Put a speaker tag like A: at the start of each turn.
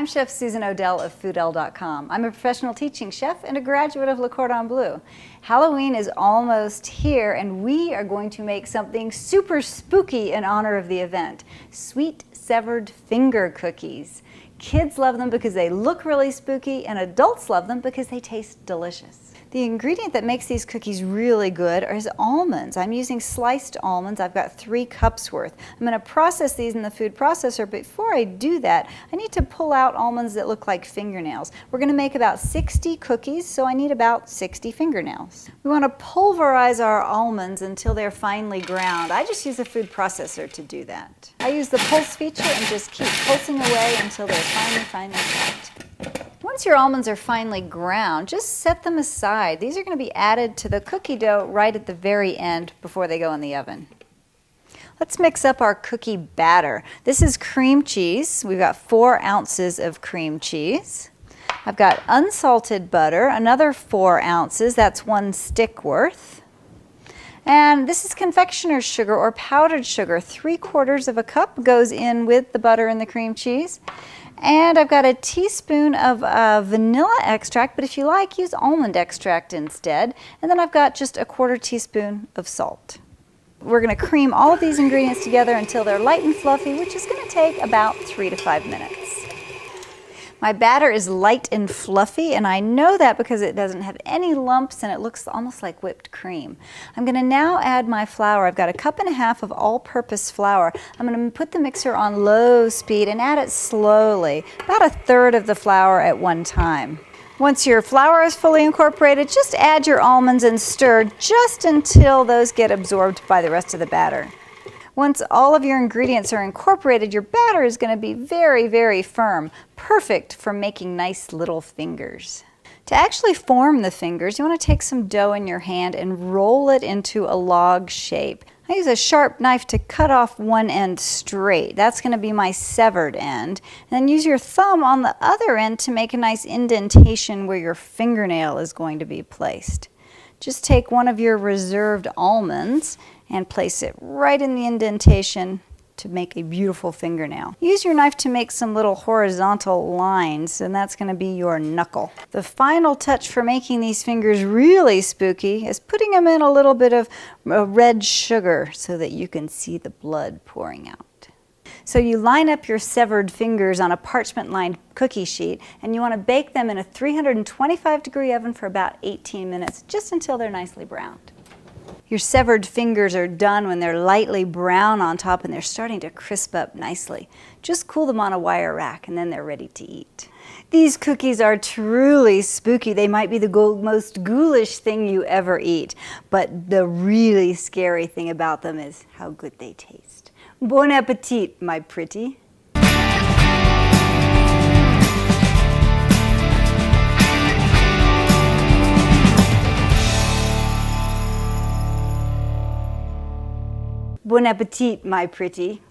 A: I'm Chef Susan Odell of Foodell.com. I'm a professional teaching chef and a graduate of Le Cordon Bleu. Halloween is almost here and we are going to make something super spooky in honor of the event. Sweet severed finger cookies. Kids love them because they look really spooky and adults love them because they taste delicious. The ingredient that makes these cookies really good is almonds. I'm using sliced almonds. I've got 3 cups worth. I'm going to process these in the food processor, but before I do that, I need to pull out almonds that look like fingernails. We're going to make about 60 cookies, so I need about 60 fingernails. We want to pulverize our almonds until they're finely ground. I just use a food processor to do that. I use the pulse feature and just keep pulsing away until they're finely ground. Once your almonds are finely ground, just set them aside. These are going to be added to the cookie dough right at the very end before they go in the oven. Let's mix up our cookie batter. This is cream cheese. We've got 4 ounces of cream cheese. I've got unsalted butter, another 4 ounces. That's 1 stick worth. And this is confectioner's sugar or powdered sugar. 3/4 of a cup goes in with the butter and the cream cheese. And I've got a teaspoon of vanilla extract, but if you like, use almond extract instead. And then I've got just a 1/4 teaspoon of salt. We're going to cream all of these ingredients together until they're light and fluffy, which is going to take about 3 to 5 minutes. My batter is light and fluffy, and I know that because it doesn't have any lumps and it looks almost like whipped cream. I'm going to now add my flour. I've got 1.5 cups of all-purpose flour. I'm going to put the mixer on low speed and add it slowly, about 1/3 of the flour at one time. Once your flour is fully incorporated, just add your almonds and stir just until those get absorbed by the rest of the batter. Once all of your ingredients are incorporated, your batter is going to be very, very firm, perfect for making nice little fingers. To actually form the fingers, you want to take some dough in your hand and roll it into a log shape. I use a sharp knife to cut off one end straight. That's going to be my severed end. And then use your thumb on the other end to make a nice indentation where your fingernail is going to be placed. Just take one of your reserved almonds and place it right in the indentation to make a beautiful fingernail. Use your knife to make some little horizontal lines, and that's going to be your knuckle. The final touch for making these fingers really spooky is putting them in a little bit of red sugar so that you can see the blood pouring out. So you line up your severed fingers on a parchment-lined cookie sheet, and you want to bake them in a 325-degree oven for about 18 minutes, just until they're nicely browned. Your severed fingers are done when they're lightly brown on top and they're starting to crisp up nicely. Just cool them on a wire rack and then they're ready to eat. These cookies are truly spooky. They might be the most ghoulish thing you ever eat, but the really scary thing about them is how good they taste. Bon appetit, my pretty. Bon appetit, my pretty.